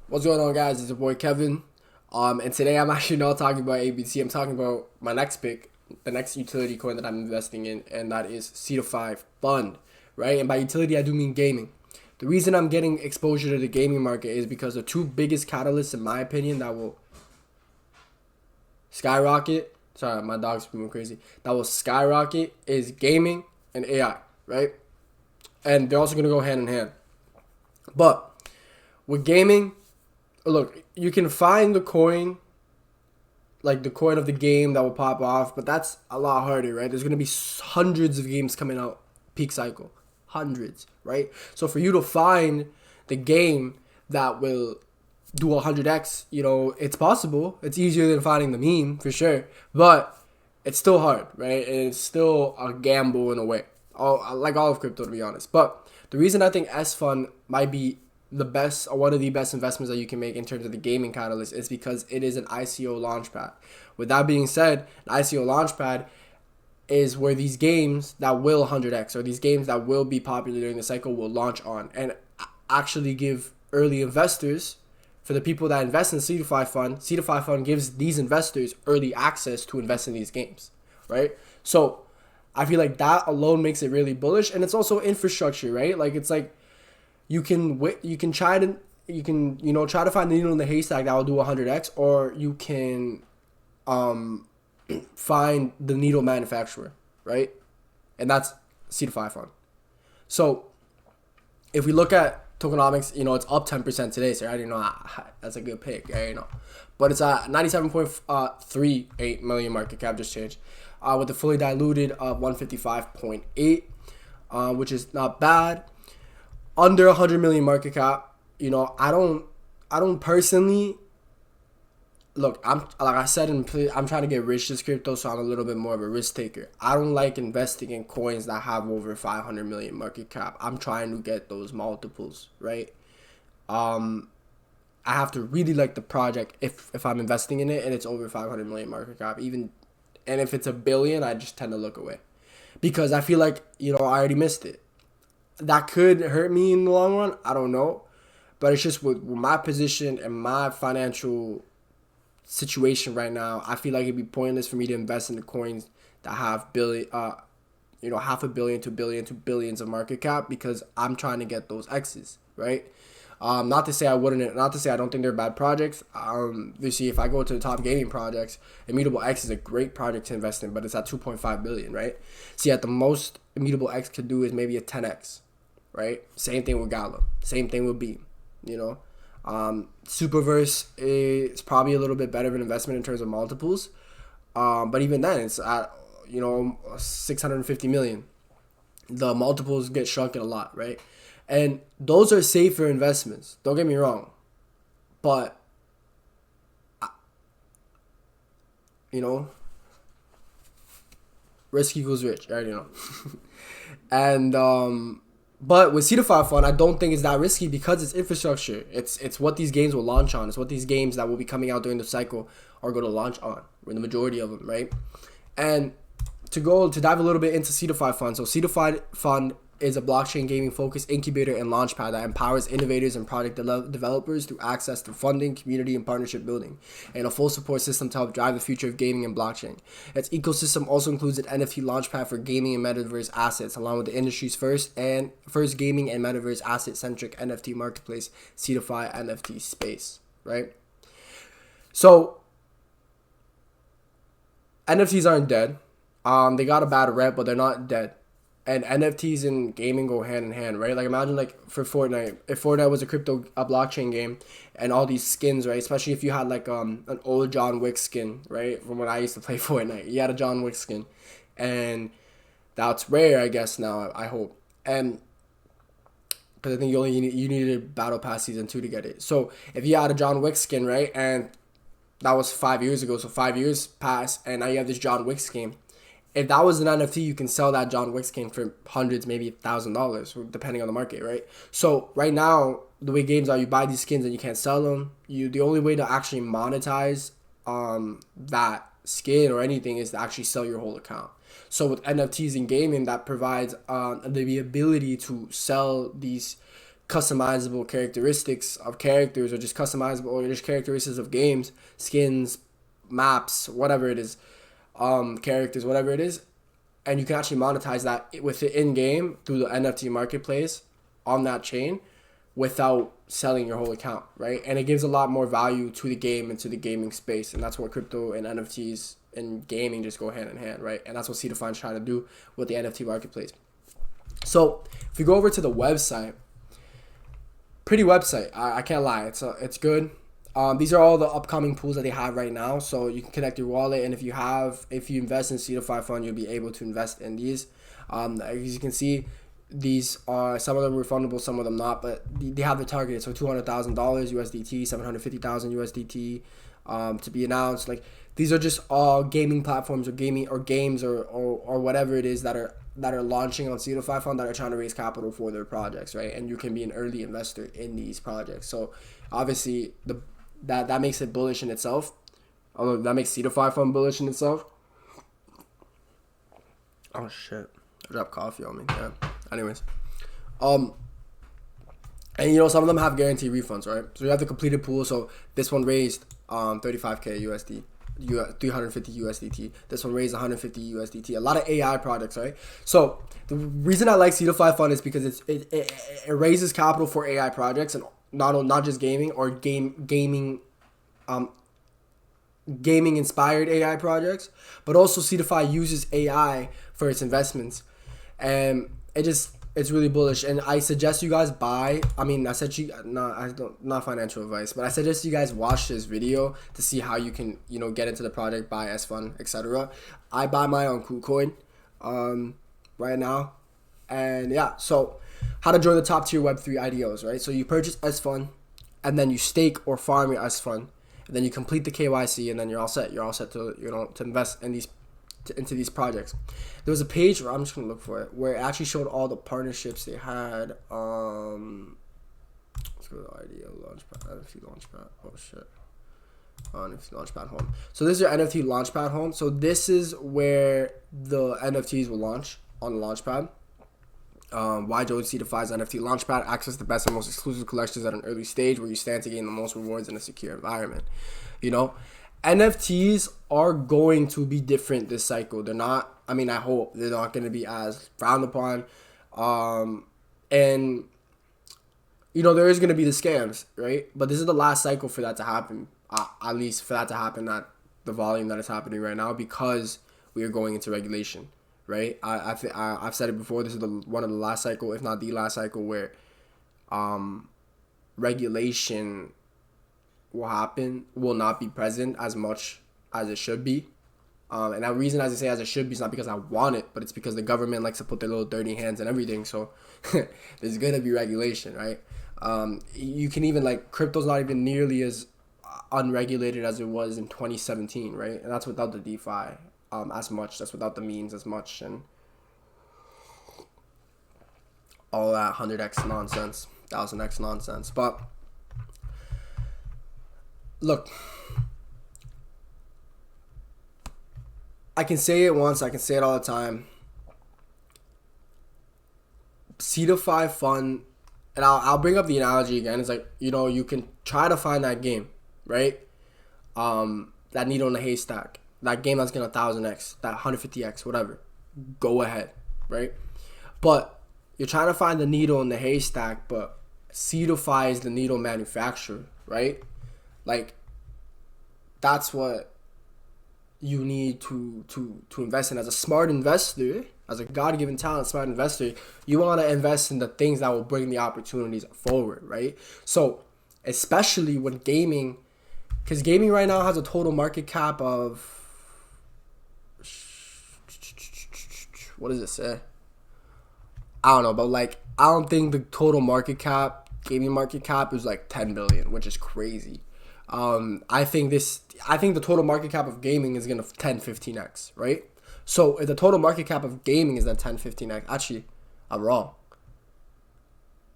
What's going on, guys? It's your boy Kevin. And today I'm actually not talking about ABC. I'm talking about my next pick, the next utility coin that I'm investing in, and that is Seedify.fund, right? And by utility, I do mean gaming. The reason I'm getting exposure to the gaming market is because the two biggest catalysts, in my opinion, that will skyrocket. Sorry, my dog's moving crazy. That will skyrocket is gaming and AI, right? And they're also gonna go hand in hand. But with gaming, look, you can find the coin, like the coin of the game that will pop off, but that's a lot harder, right? There's going to be hundreds of games coming out peak cycle. Hundreds, right? So for you to find the game that will do 100x, it's possible. It's easier than finding the meme, for sure. But it's still hard, right? And it's still a gamble in a way. Like all of crypto, to be honest. But the reason I think Sfund might be the best, or one of the best investments that you can make in terms of the gaming catalyst, is because it is an ICO launchpad. With that being said, an ICO launchpad is where these games that will 100x, or these games that will be popular during the cycle, will launch on, and actually give early investors, for the people that invest in Seedify.fund gives these investors early access to invest in these games, right? So I feel like that alone makes it really bullish, and it's also infrastructure, right? Like, it's like you can try to try to find the needle in the haystack that will do 100x, or you can find the needle manufacturer, right? And that's Seedify.fund. So if we look at Tokenomics, it's up 10% today, so I already know that's a good pick. I already know. But it's at 97.38 million market cap, just changed, with a fully diluted of 155.8, which is not bad. Under 100 million market cap, I don't personally look. I'm like I said, I'm trying to get rich this crypto, so I'm a little bit more of a risk taker. I don't like investing in coins that have over 500 million market cap. I'm trying to get those multiples, right? I have to really like the project if I'm investing in it and it's over 500 million market cap. And if it's a billion, I just tend to look away because I feel like I already missed it. That could hurt me in the long run. I don't know. But it's just with my position and my financial situation right now, I feel like it'd be pointless for me to invest in the coins that have half a billion to billions of market cap, because I'm trying to get those X's, right? Not to say I don't think they're bad projects. You see, if I go to the top gaming projects, Immutable X is a great project to invest in, but it's at 2.5 billion, right? See, at the most Immutable X could do is maybe a 10x, right? Same thing with Gala, same thing with Beam, Superverse is probably a little bit better of an investment in terms of multiples, but even then it's at 650 million. The multiples get shrunken a lot, right? And those are safer investments, don't get me wrong, but risk equals rich, I already know. And but with Seedify.fund, I don't think it's that risky because it's infrastructure. It's what these games will launch on. It's what these games that will be coming out during the cycle are going to launch on, or the majority of them, right? And to dive a little bit into Seedify.fund. So Seedify.fund is a blockchain gaming focused incubator and launchpad that empowers innovators and product developers through access to funding, community, and partnership building, and a full support system to help drive the future of gaming and blockchain. Its ecosystem also includes an NFT launchpad for gaming and metaverse assets, along with the industry's first gaming and metaverse asset-centric NFT marketplace, Seedify NFT Space, right? So NFTs aren't dead. They got a bad rep, but they're not dead. And NFTs and gaming go hand in hand, right? Like, imagine, like, for Fortnite, if Fortnite was a blockchain game, and all these skins, right? Especially if you had, like, an old John Wick skin, right? From when I used to play Fortnite. You had a John Wick skin. And that's rare, I guess, now, I hope. And because I think you needed Battle Pass Season 2 to get it. So, if you had a John Wick skin, right? And that was 5 years ago. So, 5 years passed, and now you have this John Wick skin. If that was an NFT, you can sell that John Wick skin for hundreds, maybe $1,000, depending on the market, right? So right now, the way games are, you buy these skins and you can't sell them. The only way to actually monetize that skin or anything is to actually sell your whole account. So with NFTs in gaming, that provides the ability to sell these customizable characteristics of characters, or just customizable, or just characteristics of games, skins, maps, whatever it is, characters, whatever it is, and you can actually monetize that with it in game through the NFT marketplace on that chain without selling your whole account, right? And it gives a lot more value to the game and to the gaming space, and that's what crypto and NFTs and gaming just go hand in hand, right? And that's what Seedify is trying to do with the NFT marketplace. So if we go over to the website, pretty website, I can't lie, it's good. These are all the upcoming pools that they have right now, so you can connect your wallet, and if you invest in Seedify.fund, you'll be able to invest in these. As you can see, these are, some of them refundable, some of them not, but they have the target. So $200,000 USDT, 750,000 USDT to be announced. Like, these are just all gaming platforms or games or whatever it is that are launching on Seedify.fund that are trying to raise capital for their projects, right? And you can be an early investor in these projects. So obviously that makes it bullish in itself. Although that makes Seedify.fund bullish in itself. Oh shit. I dropped coffee on me. Yeah. Anyways. And some of them have guaranteed refunds, right? So you have the completed pool. So this one raised 35k USD. 350 USDT. This one raised 150 USDT. A lot of AI products, right? So the reason I like Seedify.fund is because it raises capital for AI projects, and not just gaming or gaming inspired AI projects, but also Seedify uses AI for its investments, and it's really bullish. And I suggest you guys buy. Not financial advice, but I suggest you guys watch this video to see how you can get into the project, buy Sfund, etc. I buy mine on KuCoin right now, and yeah. So how to join the top tier Web3 IDOs, right? So you purchase Sfund, and then you stake or farm your Sfund, and then you complete the KYC, and then you're all set. You're all set to to invest in into these projects. There was a page where I'm just gonna look for it, where it actually showed all the partnerships they had. Let's go to the IDO Launchpad, NFT Launchpad. Oh shit. NFT Launchpad home. So this is your NFT Launchpad home. So this is where the NFTs will launch on the Launchpad. Why join Seedify's NFT Launchpad? Access the best and most exclusive collections at an early stage where you stand to gain the most rewards in a secure environment. NFTs are going to be different this cycle. They're not, I hope they're not going to be as frowned upon. And there is going to be the scams, right? But this is the last cycle for that to happen. At least for that to happen at the volume that is happening right now, because we are going into regulation, right? I've said it before. This is one of the last cycle, if not the last cycle, where regulation will not be present as much as it should be. And that reason, as I say, as it should be, is not because I want it, but it's because the government likes to put their little dirty hands in everything. So there's going to be regulation, right? You can even, crypto's not even nearly as unregulated as it was in 2017, right? And that's without the DeFi as much. That's without the memes as much, and all that 100x nonsense, 1000x nonsense. But look, I can say it once, I can say it all the time. Seedify.fund, and I'll bring up the analogy again. It's you can try to find that game, right? That needle in the haystack, that game that's gonna 1000x, that 150x, whatever. Go ahead, right? But you're trying to find the needle in the haystack, but Seedify is the needle manufacturer, right? That's what you need to invest in. As a smart investor, as a God-given talent smart investor, you want to invest in the things that will bring the opportunities forward, right? So especially when gaming, because gaming right now has a total market cap of, what does it say? I don't know, but I don't think the total market cap, gaming market cap, is 10 billion, which is crazy. I think the total market cap of gaming is gonna 10-15x, right? So if the total market cap of gaming is at 10-15x, actually, I'm wrong.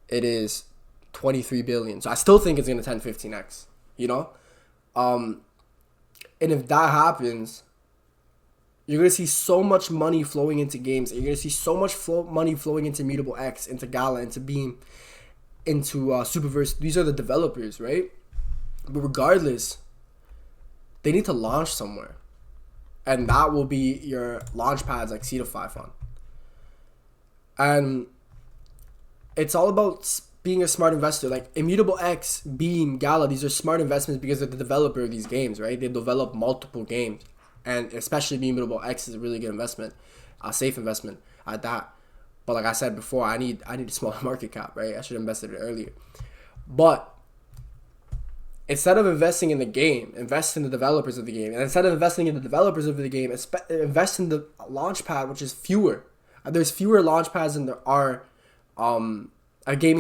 It is 23 billion. So I still think it's gonna 10-15x. And if that happens, you're gonna see so much money flowing into games. You're gonna see so much money flowing into Mutable X, into Gala, into Beam. into Superverse. These are the developers, right? But regardless, they need to launch somewhere, and that will be your launch pads like Seedify.fund. And it's all about being a smart investor. Like Immutable X, Beam, Gala, these are smart investments because they're the developer of these games, right? They develop multiple games, and especially Immutable X is a really good investment, a safe investment at that. But like I said before, I need a smaller market cap, right? I should have invested it earlier. But instead of investing in the game, invest in the developers of the game. And instead of investing in the developers of the game, invest in the Launchpad, which is fewer. There's fewer Launchpads than there are gaming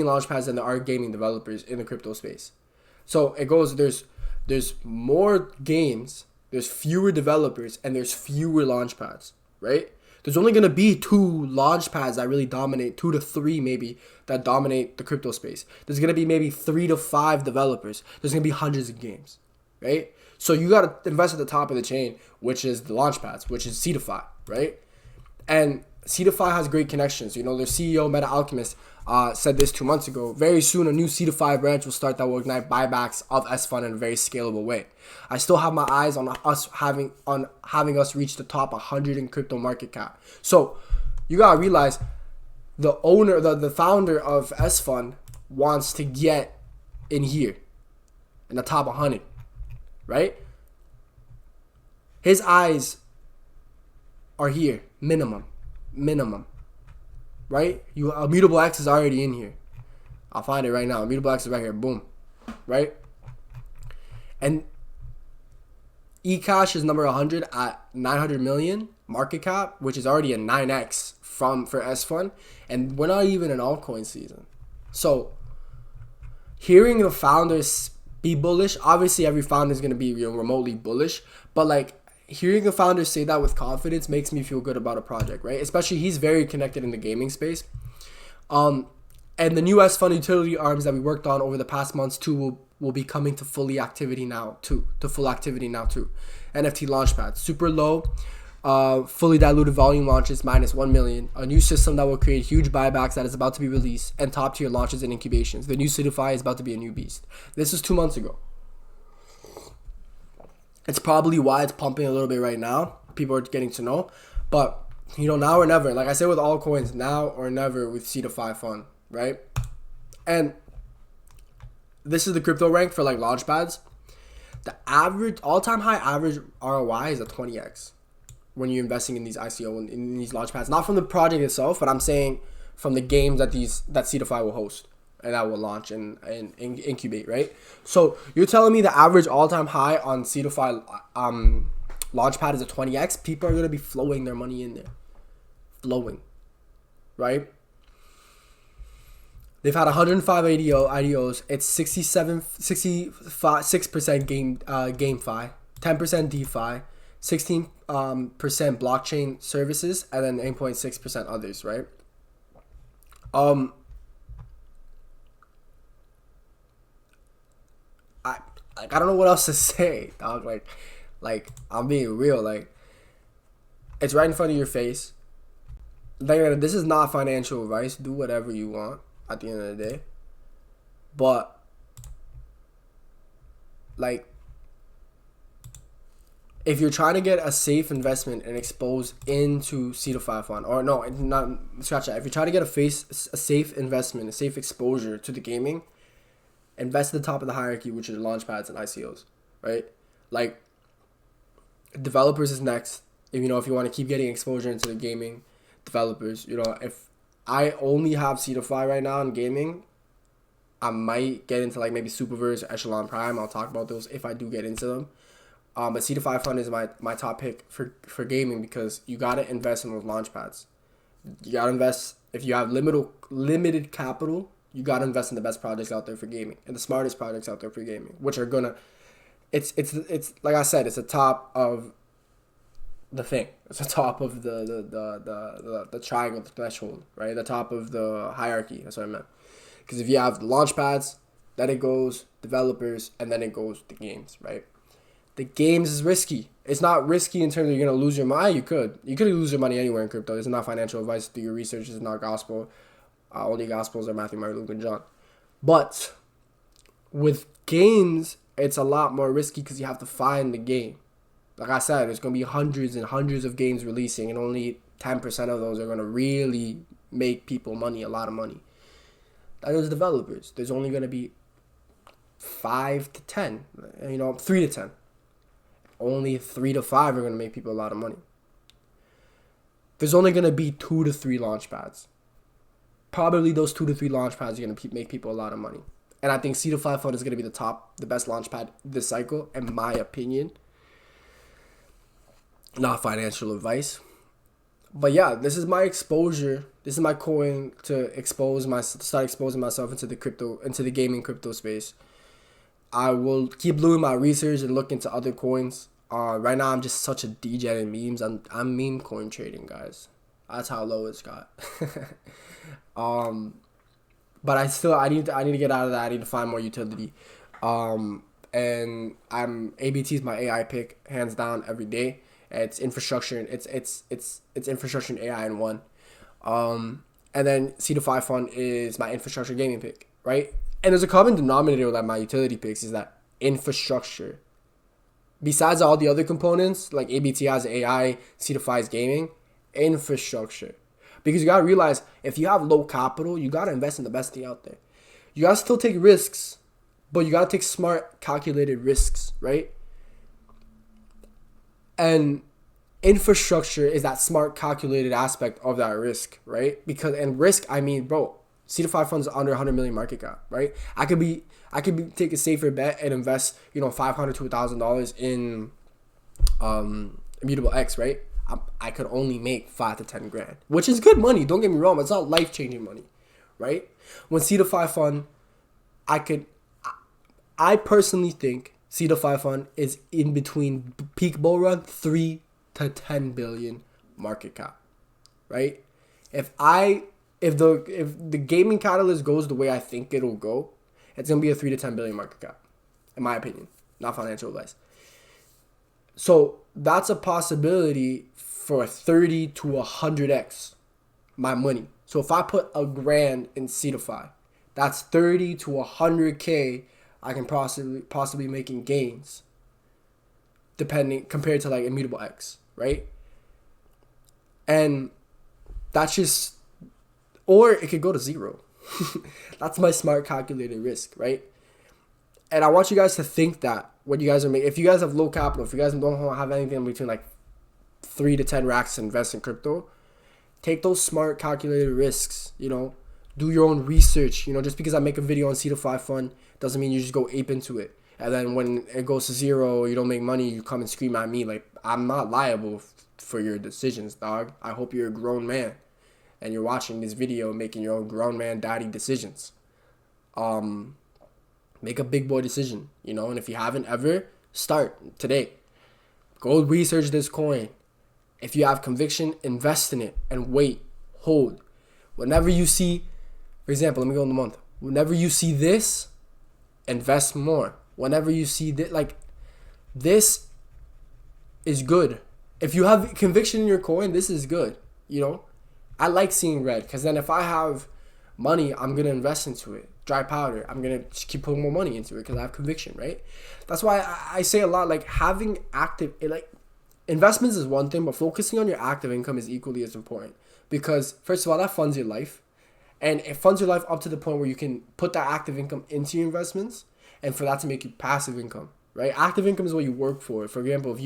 Launchpads than there are gaming developers in the crypto space. So it goes, there's more games, there's fewer developers, and there's fewer Launchpads, right? There's only going to be 2 Launchpads that really dominate, 2 to 3 maybe, that dominate the crypto space. There's going to be maybe 3 to 5 developers. There's going to be hundreds of games, right? So you got to invest at the top of the chain, which is the Launchpads, which is Seedify, right? And Seedify has great connections. You know, their CEO, Meta Alchemist, said this 2 months ago. Very soon, a new Seedify branch will start that will ignite buybacks of Sfund in a very scalable way. I still have my eyes on us having us reach the top 100 in crypto market cap. So you gotta realize the owner, the founder of Sfund wants to get in here in the top 100, right? His eyes are here, minimum, right? Immutable X is already in here. I'll find it right now. Immutable X is right here, boom, right? And eCash is number 100 at 900 million market cap, which is already a 9x for Sfund, and we're not even in altcoin season. So hearing the founders be bullish, obviously every founder is going to be remotely bullish, but like hearing the founders say that with confidence makes me feel good about a project, right? Especially he's very connected in the gaming space. And the new Sfund utility arms that we worked on over the past months too will be coming to full activity now too. NFT Launchpad, super low, fully diluted volume launches minus 1 million. A new system that will create huge buybacks that is about to be released, and top tier launches and incubations. The new Seedify is about to be a new beast. This is 2 months ago. It's probably why it's pumping a little bit right now. People are getting to know. But, you know, now or never. Like I say with all coins, now or never with Seedify.fund, right? And this is the crypto rank for like Launchpads. The average, all-time high average ROI is a 20x when you're investing in these ICO, in these Launchpads. Not from the project itself, but I'm saying from the games that Seedify will host and that will launch and incubate, right? So you're telling me the average all-time high on Seedify Launchpad is a 20x. People are going to be flowing their money in there. Flowing, right? They've had 105 IDOs. It's 6% GameFi, 10% DeFi, 16% blockchain services, and then 8.6% others, right? I don't know what else to say, dog. Like I'm being real. Like it's right in front of your face. Like this is not financial advice. Do whatever you want at the end of the day. But like if you're trying to get a safe investment and expose into Seedify.fund, or no, not scratch that. If you're trying to get a safe investment, a safe exposure to the gaming, invest at the top of the hierarchy, which are Launchpads and ICOs, right? Like developers is next. If you want to keep getting exposure into the gaming developers, if I only have Seedify right now in gaming, I might get into like maybe Superverse or Echelon Prime. I'll talk about those if I do get into them. But Seedify.fund is my top pick for gaming because you gotta invest in those Launchpads. You gotta invest if you have limited capital. You gotta invest in the best projects out there for gaming and the smartest projects out there for gaming, which are gonna. It's like I said, it's the top of the thing. It's the top of the triangle, the threshold, right? The top of the hierarchy. That's what I meant. Because if you have the Launchpads, then it goes developers, and then it goes the games, right? The games is risky. It's not risky in terms of you're gonna lose your money. You could lose your money anywhere in crypto. This is not financial advice. Do your research. This is not gospel. Only gospels are Matthew, Mark, Luke, and John. But with games, it's a lot more risky because you have to find the game. Like I said, there's going to be hundreds and hundreds of games releasing, and only 10% of those are going to really make people money, a lot of money. That is developers. There's only going to be 5 to 10, 3 to 10. Only 3 to 5 are going to make people a lot of money. There's only going to be 2 to 3 launch pads. Probably those 2 to 3 launch pads are going to make people a lot of money. And I think Seedify.fund is going to be the best launch pad this cycle, in my opinion. Not financial advice. But yeah, this is my exposure. This is my coin to start exposing myself into the gaming crypto space. I will keep doing my research and look into other coins. Right now I'm just such a DJ in memes. I'm meme coin trading, guys. That's how low it's got. But I need to get out of that. I need to find more utility. And ABT is my AI pick, hands down, every day. It's infrastructure. It's infrastructure and AI in one. And then Seedify.fund is my infrastructure gaming pick, right? And there's a common denominator with my utility picks is that infrastructure. Besides all the other components, like ABT has AI, Seedify is gaming, infrastructure. Because you gotta realize, if you have low capital, you gotta invest in the best thing out there. You gotta still take risks, but you gotta take smart, calculated risks, right? And infrastructure is that smart, calculated aspect of that risk, right? And risk, I mean, bro, Seedify.fund is under 100 million market cap, right? I could take a safer bet and invest, $500 to $1,000 in Immutable X, right? I could only make 5 to 10 grand, which is good money. Don't get me wrong, but it's not life-changing money, right? When Seedify.fund, I personally think Seedify.fund is in between peak bull run 3 to 10 billion market cap, right? If the gaming catalyst goes the way I think it'll go, it's gonna be a 3 to 10 billion market cap, in my opinion, not financial advice. So that's a possibility for 30 to 100x my money. So if I put $1,000 in Seedify, that's 30 to 100K I can possibly making gains, compared to like Immutable X, right? And that's just, or it could go to 0. That's my smart calculated risk, right? And I want you guys to think that when you guys are if you guys have low capital, if you guys don't have anything between like 3 to 10 racks to invest in crypto, take those smart calculated risks, do your own research. Just because I make a video on Seedify.fund doesn't mean you just go ape into it. And then when it goes to 0, you don't make money, you come and scream at me. Like, I'm not liable for your decisions, dog. I hope you're a grown man and you're watching this video making your own grown man daddy decisions. Make a big boy decision, and if you haven't ever, start today. Go research this coin. If you have conviction, invest in it and wait, hold. Whenever you see, for example, let me go in the month. Whenever you see this, invest more. Whenever you see that, this is good. If you have conviction in your coin, this is good. I like seeing red, because then if I have money, I'm going to invest into it. Dry powder, I'm going to keep putting more money into it because I have conviction, right? That's why I say a lot, having active, investments is one thing, but focusing on your active income is equally as important. Because first of all, that funds your life. And it funds your life up to the point where you can put that active income into your investments, and for that to make you passive income, right? Active income is what you work for. For example, if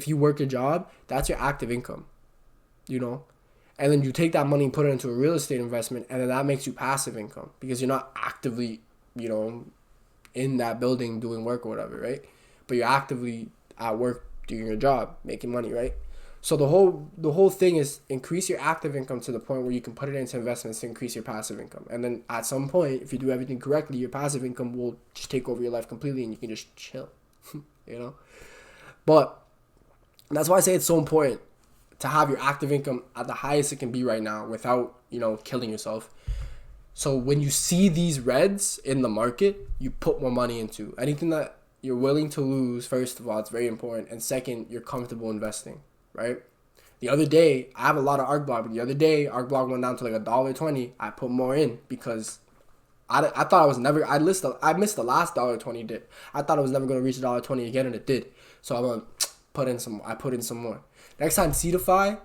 you work a job, that's your active income, and then you take that money and put it into a real estate investment, and then that makes you passive income because you're not actively, in that building doing work or whatever, right? But you're actively at work doing your job, making money, right? So the whole thing is increase your active income to the point where you can put it into investments to increase your passive income. And then at some point, if you do everything correctly, your passive income will just take over your life completely and you can just chill, But that's why I say it's so important to have your active income at the highest it can be right now without, killing yourself. So when you see these reds in the market, you put more money into anything that you're willing to lose. First of all, it's very important. And second, you're comfortable investing. Right? The other day, I have a lot of ARC block, but the other day, ARC block went down to like $1.20. I put more in because I thought I was never. I missed the last $1.20 dip. I thought I was never gonna reach $1.20 again, and it did. So I'm gonna put in some. I put in some more. Next time, Seedify.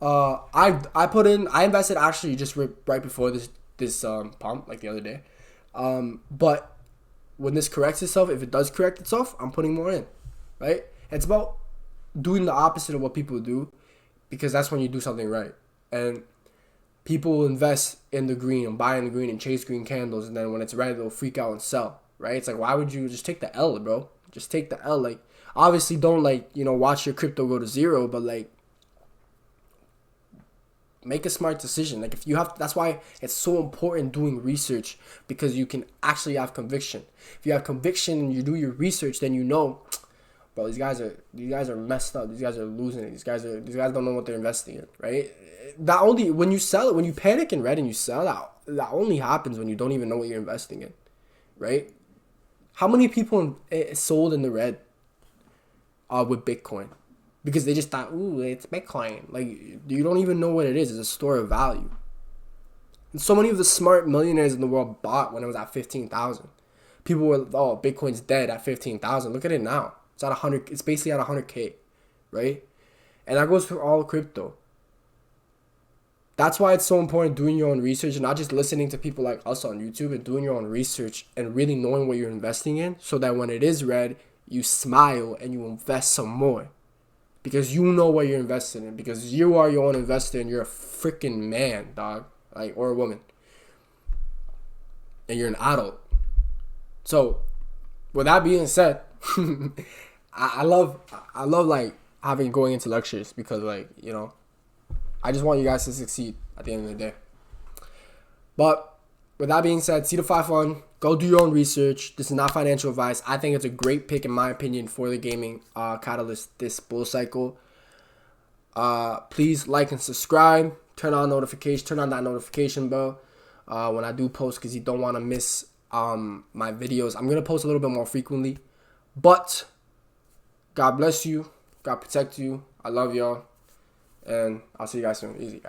I invested actually just right before this pump, like the other day. But when this corrects itself, if it does correct itself, I'm putting more in, right? It's about doing the opposite of what people do, because that's when you do something right. And people will invest in the green and buy in the green and chase green candles, and then when it's red, they'll freak out and sell, right? It's like, why would you just take the L, bro? Just take the L. Like, obviously, don't watch your crypto go to zero, but like, make a smart decision. Like, if you have, that's why it's so important doing research, because you can actually have conviction. If you have conviction and you do your research, then you know, bro, these guys are messed up. These guys are losing it. These guys don't know what they're investing in, right? That only when you sell it, when you panic in red and you sell out, that only happens when you don't even know what you're investing in, right? How many people sold in the red with Bitcoin? Because they just thought, ooh, it's Bitcoin. Like, you don't even know what it is. It's a store of value. And so many of the smart millionaires in the world bought when it was at 15,000. People were, oh, Bitcoin's dead at 15,000. Look at it now. It's at 100. It's basically at 100K, right? And that goes for all crypto. That's why it's so important doing your own research and not just listening to people like us on YouTube, and doing your own research and really knowing what you're investing in, so that when it is red, you smile and you invest some more. Because you know what you're investing in. Because you are your own investor and you're a freaking man, dog. Like, or a woman. And you're an adult. So, with that being said, I love like going into lectures, because like, I just want you guys to succeed at the end of the day. But with that being said, Seedify.fund, go do your own research. This is not financial advice. I think it's a great pick, in my opinion, for the gaming catalyst this bull cycle. Please like and subscribe. Turn on that notification bell when I do post, because you don't want to miss my videos. I'm going to post a little bit more frequently. But God bless you. God protect you. I love y'all. And I'll see you guys soon. Easy.